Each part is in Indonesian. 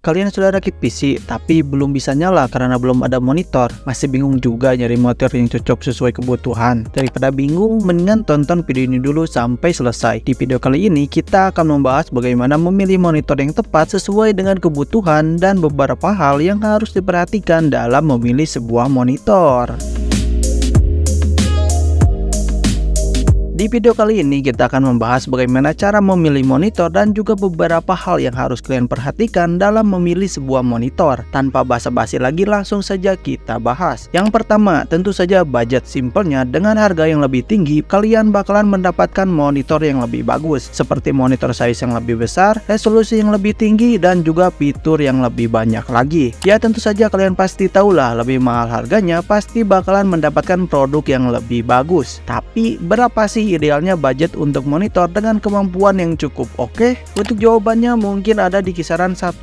Kalian sudah rakit PC tapi belum bisa nyala karena belum ada monitor? Masih bingung juga nyari monitor yang cocok sesuai kebutuhan? Daripada bingung, mendingan tonton video ini dulu sampai selesai. Di video kali ini kita akan membahas bagaimana memilih monitor yang tepat sesuai dengan kebutuhan dan beberapa hal yang harus diperhatikan dalam memilih sebuah monitor. Di video kali ini kita akan membahas bagaimana cara memilih monitor dan juga beberapa hal yang harus kalian perhatikan dalam memilih sebuah monitor. Tanpa basa-basi lagi, langsung saja kita bahas. Yang pertama, tentu saja budget. Simpelnya, dengan harga yang lebih tinggi, kalian bakalan mendapatkan monitor yang lebih bagus, seperti monitor size yang lebih besar, resolusi yang lebih tinggi, dan juga fitur yang lebih banyak lagi. Ya tentu saja kalian pasti tahulah, lebih mahal harganya pasti bakalan mendapatkan produk yang lebih bagus. Tapi berapa sih idealnya budget untuk monitor dengan kemampuan yang cukup oke? Untuk jawabannya mungkin ada di kisaran 1,4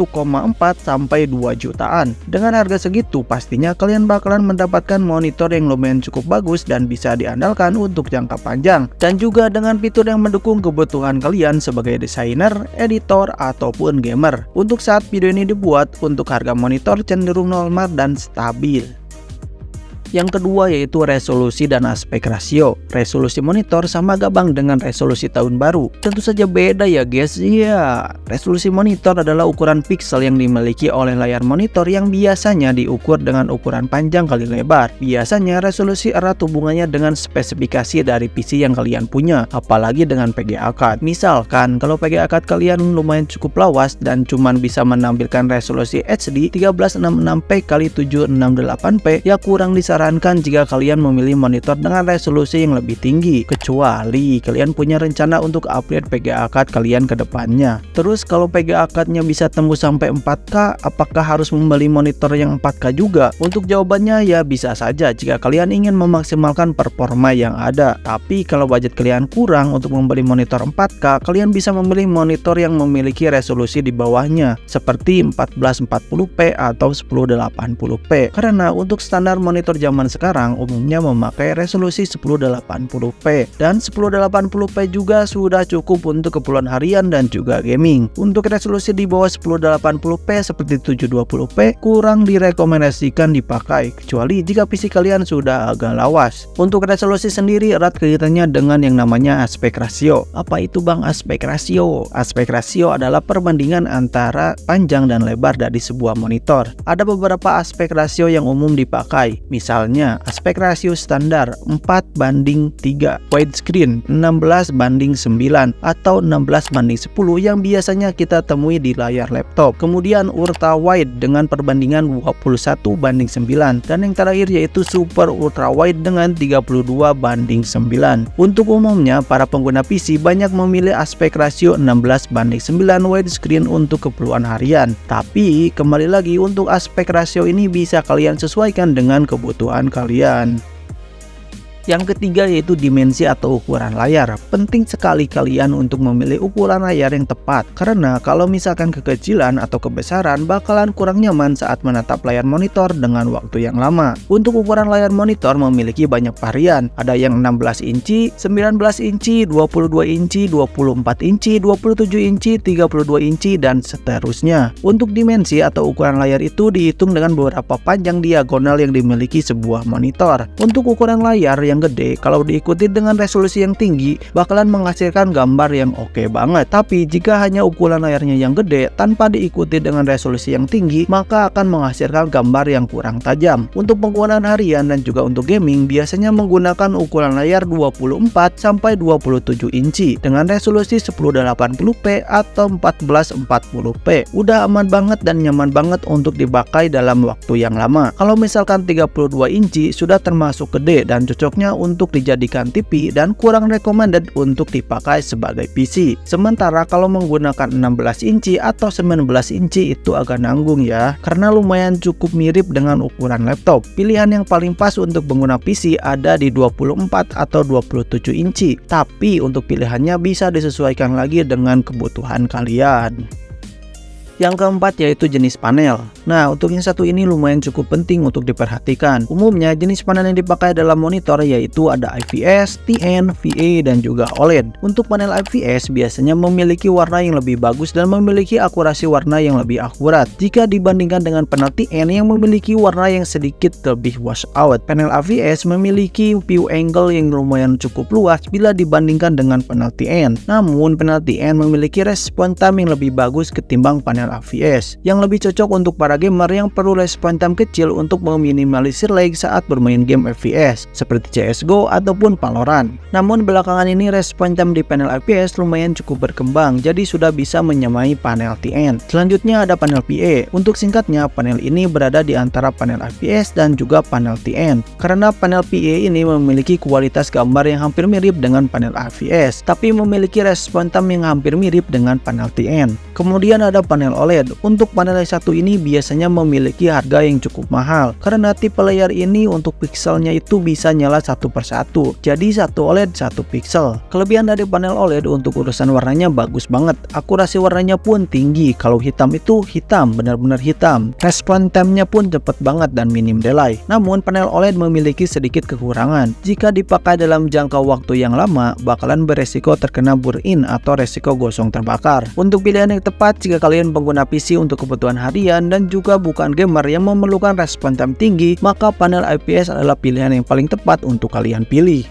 sampai 2 jutaan. Dengan harga segitu pastinya kalian bakalan mendapatkan monitor yang lumayan cukup bagus dan bisa diandalkan untuk jangka panjang, dan juga dengan fitur yang mendukung kebutuhan kalian sebagai desainer, editor, ataupun gamer. Untuk saat video ini dibuat, untuk harga monitor cenderung normal dan stabil. Yang kedua yaitu resolusi dan aspek rasio. Resolusi monitor sama gabang dengan resolusi tahun baru. Tentu saja beda ya guys. Ya, resolusi monitor adalah ukuran piksel yang dimiliki oleh layar monitor yang biasanya diukur dengan ukuran panjang kali lebar. Biasanya resolusi erat hubungannya dengan spesifikasi dari PC yang kalian punya, apalagi dengan PGA card. Misalkan kalau PGA card kalian lumayan cukup lawas dan cuman bisa menampilkan resolusi HD 1366p x 768p, ya kurang disarankan jika kalian memilih monitor dengan resolusi yang lebih tinggi, kecuali kalian punya rencana untuk upgrade PGA card kalian ke depannya. Terus kalau PGA cardnya bisa tembus sampai 4K, apakah harus membeli monitor yang 4K juga? Untuk jawabannya ya bisa saja jika kalian ingin memaksimalkan performa yang ada. Tapi kalau budget kalian kurang untuk membeli monitor 4K, kalian bisa membeli monitor yang memiliki resolusi di bawahnya, seperti 1440p atau 1080p. Karena untuk standar monitor zaman sekarang umumnya memakai resolusi 1080p, dan 1080p juga sudah cukup untuk keperluan harian dan juga gaming. Untuk resolusi di bawah 1080p seperti 720p kurang direkomendasikan dipakai, kecuali jika PC kalian sudah agak lawas. Untuk resolusi sendiri erat kaitannya dengan yang namanya aspek rasio. Apa itu bang aspek rasio? Aspek rasio adalah perbandingan antara panjang dan lebar dari sebuah monitor. Ada beberapa aspek rasio yang umum dipakai. Misalnya, aspek rasio standar 4:3, widescreen 16:9, atau 16:10 yang biasanya kita temui di layar laptop. Kemudian ultra wide dengan perbandingan 21:9, dan yang terakhir yaitu super ultra wide dengan 32:9. Untuk umumnya, para pengguna PC banyak memilih aspek rasio 16:9 widescreen untuk keperluan harian. Tapi kembali lagi, untuk aspek rasio ini bisa kalian sesuaikan dengan kebutuhan kalian. Yang ketiga yaitu dimensi atau ukuran layar. Penting sekali kalian untuk memilih ukuran layar yang tepat, karena kalau misalkan kekecilan atau kebesaran bakalan kurang nyaman saat menatap layar monitor dengan waktu yang lama. Untuk ukuran layar monitor memiliki banyak varian. Ada yang 16 inci, 19 inci, 22 inci, 24 inci, 27 inci, 32 inci, dan seterusnya. Untuk dimensi atau ukuran layar itu dihitung dengan beberapa panjang diagonal yang dimiliki sebuah monitor. Untuk ukuran layar yang gede, kalau diikuti dengan resolusi yang tinggi bakalan menghasilkan gambar yang oke banget. Tapi jika hanya ukuran layarnya yang gede tanpa diikuti dengan resolusi yang tinggi, maka akan menghasilkan gambar yang kurang tajam. Untuk penggunaan harian dan juga untuk gaming biasanya menggunakan ukuran layar 24 sampai 27 inci dengan resolusi 1080p atau 1440p. Udah aman banget dan nyaman banget untuk dipakai dalam waktu yang lama. Kalau misalkan 32 inci sudah termasuk gede dan cocoknya untuk dijadikan TV dan kurang recommended untuk dipakai sebagai PC. Sementara kalau menggunakan 16 inci atau 19 inci itu agak nanggung ya, karena lumayan cukup mirip dengan ukuran laptop. Pilihan yang paling pas untuk pengguna PC ada di 24 atau 27 inci, tapi untuk pilihannya bisa disesuaikan lagi dengan kebutuhan kalian. Yang keempat yaitu jenis panel. Nah, untuk yang satu ini lumayan cukup penting untuk diperhatikan. Umumnya jenis panel yang dipakai dalam monitor yaitu ada IPS, TN, VA, dan juga OLED. Untuk panel IPS biasanya memiliki warna yang lebih bagus dan memiliki akurasi warna yang lebih akurat jika dibandingkan dengan panel TN yang memiliki warna yang sedikit lebih wash out. Panel IPS memiliki view angle yang lumayan cukup luas bila dibandingkan dengan panel TN. Namun panel TN memiliki respon time yang lebih bagus ketimbang panel IPS, yang lebih cocok untuk para gamer yang perlu respon time kecil untuk meminimalisir lag saat bermain game FPS seperti CSGO ataupun Valorant. Namun belakangan ini respon time di panel IPS lumayan cukup berkembang, jadi sudah bisa menyamai panel TN. Selanjutnya ada panel PA. Untuk singkatnya, panel ini berada di antara panel IPS dan juga panel TN. Karena panel PA ini memiliki kualitas gambar yang hampir mirip dengan panel IPS, tapi memiliki respon time yang hampir mirip dengan panel TN. Kemudian ada panel OLED. Untuk panel yang satu ini biasanya memiliki harga yang cukup mahal karena tipe layar ini untuk pixelnya itu bisa nyala satu persatu, jadi satu OLED satu pixel. Kelebihan dari panel OLED untuk urusan warnanya bagus banget, akurasi warnanya pun tinggi. Kalau hitam itu hitam, benar-benar hitam. Respon time-nya pun cepet banget dan minim delay. Namun panel OLED memiliki sedikit kekurangan. Jika dipakai dalam jangka waktu yang lama, bakalan beresiko terkena burn-in atau resiko gosong terbakar. Untuk pilihan yang tepat jika kalian pengguna PC untuk kebutuhan harian dan juga bukan gamer yang memerlukan respon time tinggi, maka panel IPS adalah pilihan yang paling tepat untuk kalian pilih.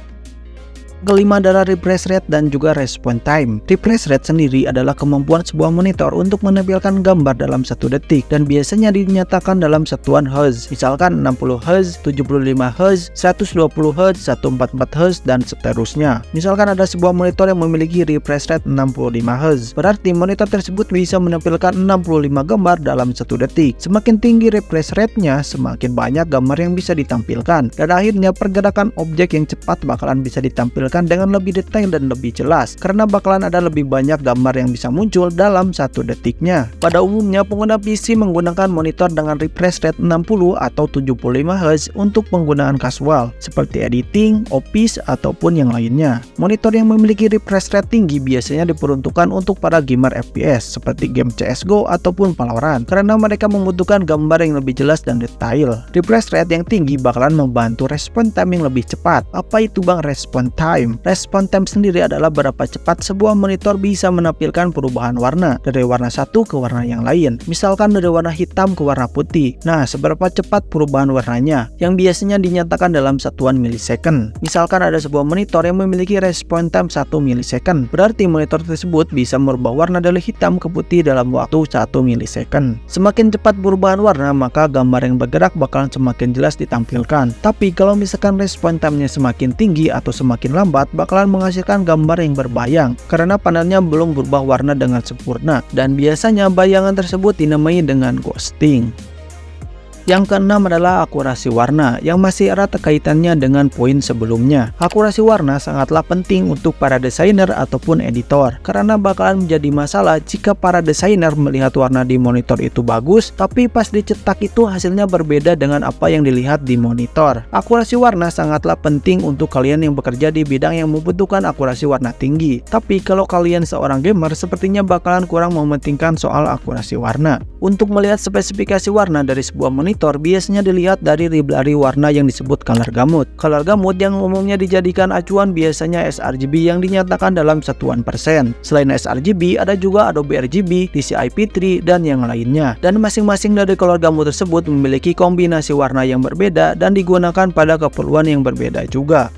Kelima adalah refresh rate dan juga respon time. Refresh rate sendiri adalah kemampuan sebuah monitor untuk menampilkan gambar dalam 1 detik dan biasanya dinyatakan dalam satuan Hz, misalkan 60 Hz, 75 Hz, 120 Hz, 144 Hz, dan seterusnya. Misalkan ada sebuah monitor yang memiliki refresh rate 65 Hz, berarti monitor tersebut bisa menampilkan 65 gambar dalam 1 detik. Semakin tinggi refresh rate-nya, semakin banyak gambar yang bisa ditampilkan, dan akhirnya pergerakan objek yang cepat bakalan bisa ditampilkan dengan lebih detail dan lebih jelas karena bakalan ada lebih banyak gambar yang bisa muncul dalam 1 detiknya. Pada umumnya pengguna PC menggunakan monitor dengan refresh rate 60 atau 75 Hz untuk penggunaan casual seperti editing, office, ataupun yang lainnya. Monitor yang memiliki refresh rate tinggi biasanya diperuntukkan untuk para gamer FPS seperti game CSGO ataupun Valorant karena mereka membutuhkan gambar yang lebih jelas dan detail. Refresh rate yang tinggi bakalan membantu respon time yang lebih cepat. Apa itu bang respon time? Respon time sendiri adalah berapa cepat sebuah monitor bisa menampilkan perubahan warna dari warna satu ke warna yang lain. Misalkan dari warna hitam ke warna putih. Nah, seberapa cepat perubahan warnanya yang biasanya dinyatakan dalam satuan milisecond. Misalkan ada sebuah monitor yang memiliki respon time 1 milisecond, berarti monitor tersebut bisa merubah warna dari hitam ke putih dalam waktu 1 milisecond. Semakin cepat perubahan warna, maka gambar yang bergerak bakalan semakin jelas ditampilkan. Tapi kalau misalkan respon time-nya semakin tinggi atau semakin lambat, bakalan menghasilkan gambar yang berbayang karena panelnya belum berubah warna dengan sempurna dan biasanya bayangan tersebut dinamai dengan ghosting. Yang keenam adalah akurasi warna yang masih erat kaitannya dengan poin sebelumnya. Akurasi warna sangatlah penting untuk para desainer ataupun editor karena bakalan menjadi masalah jika para desainer melihat warna di monitor itu bagus tapi pas dicetak itu hasilnya berbeda dengan apa yang dilihat di monitor. Akurasi warna sangatlah penting untuk kalian yang bekerja di bidang yang membutuhkan akurasi warna tinggi. Tapi kalau kalian seorang gamer sepertinya bakalan kurang mementingkan soal akurasi warna. Untuk melihat spesifikasi warna dari sebuah monitor biasanya dilihat dari library warna yang disebut color gamut. Color gamut yang umumnya dijadikan acuan biasanya sRGB yang dinyatakan dalam satuan persen. Selain sRGB ada juga Adobe RGB, DCI-P3, dan yang lainnya. Dan masing-masing dari color gamut tersebut memiliki kombinasi warna yang berbeda dan digunakan pada keperluan yang berbeda juga.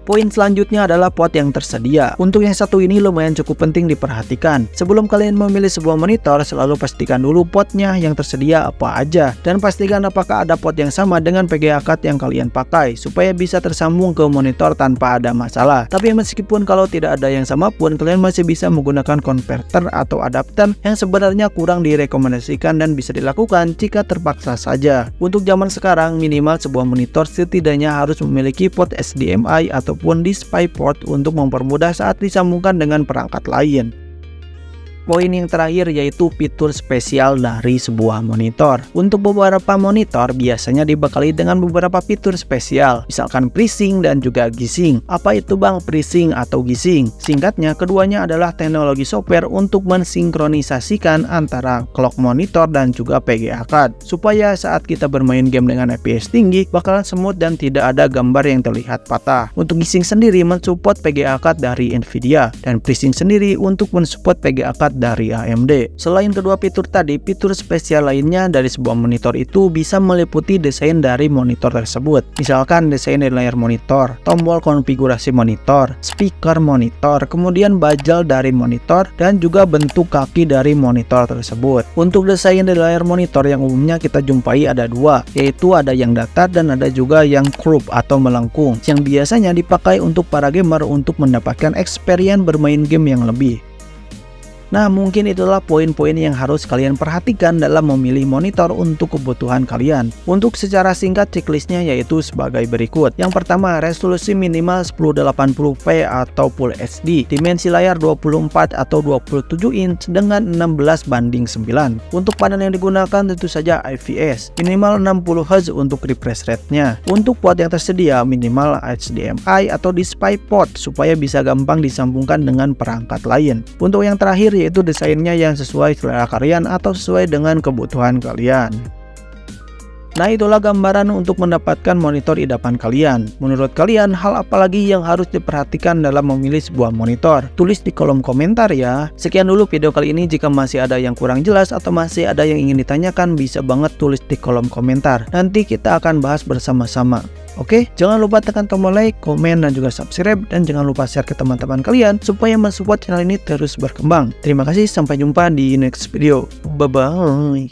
Poin selanjutnya adalah pot yang tersedia. Untuk yang satu ini lumayan cukup penting diperhatikan. Sebelum kalian memilih sebuah monitor, selalu pastikan dulu potnya yang tersedia apa aja. Dan pastikan apakah ada pot yang sama dengan PGA card yang kalian pakai, supaya bisa tersambung ke monitor tanpa ada masalah. Tapi meskipun kalau tidak ada yang sama pun, kalian masih bisa menggunakan konverter atau adapter yang sebenarnya kurang direkomendasikan dan bisa dilakukan jika terpaksa saja. Untuk zaman sekarang, minimal sebuah monitor setidaknya harus memiliki pot HDMI atau DisplayPort untuk mempermudah saat disambungkan dengan perangkat lain. Poin yang terakhir yaitu fitur spesial dari sebuah monitor. Untuk beberapa monitor biasanya dibekali dengan beberapa fitur spesial, misalkan FreeSync dan juga G-Sync. Apa itu bang FreeSync atau G-Sync? Singkatnya, keduanya adalah teknologi software untuk mensinkronisasikan antara clock monitor dan juga PGA card, supaya saat kita bermain game dengan FPS tinggi bakalan smooth dan tidak ada gambar yang terlihat patah. Untuk G-Sync sendiri mensupport PGA card dari Nvidia, dan FreeSync sendiri untuk mensupport PGA card dari AMD. Selain kedua fitur tadi, fitur spesial lainnya dari sebuah monitor itu bisa meliputi desain dari monitor tersebut. Misalkan desain dari layar monitor, tombol konfigurasi monitor, speaker monitor, kemudian bezel dari monitor, dan juga bentuk kaki dari monitor tersebut. Untuk desain dari layar monitor yang umumnya kita jumpai ada dua, yaitu ada yang datar dan ada juga yang curve atau melengkung, yang biasanya dipakai untuk para gamer untuk mendapatkan experience bermain game yang lebih. Nah, mungkin itulah poin-poin yang harus kalian perhatikan dalam memilih monitor untuk kebutuhan kalian. Untuk secara singkat checklistnya yaitu sebagai berikut. Yang pertama, resolusi minimal 1080p atau Full HD, dimensi layar 24 atau 27 inch dengan 16:9. Untuk panel yang digunakan tentu saja IPS, minimal 60Hz untuk refresh rate-nya. Untuk port yang tersedia minimal HDMI atau DisplayPort supaya bisa gampang disambungkan dengan perangkat lain. Untuk yang terakhir yaitu desainnya yang sesuai selera kalian atau sesuai dengan kebutuhan kalian. Nah, itulah gambaran untuk mendapatkan monitor idaman kalian. Menurut kalian, hal apa lagi yang harus diperhatikan dalam memilih sebuah monitor? Tulis di kolom komentar ya. Sekian dulu video kali ini. Jika masih ada yang kurang jelas atau masih ada yang ingin ditanyakan, bisa banget tulis di kolom komentar. Nanti kita akan bahas bersama-sama. Oke, jangan lupa tekan tombol like, komen, dan juga subscribe. Dan jangan lupa share ke teman-teman kalian supaya mensupport channel ini terus berkembang. Terima kasih, sampai jumpa di next video. Bye-bye.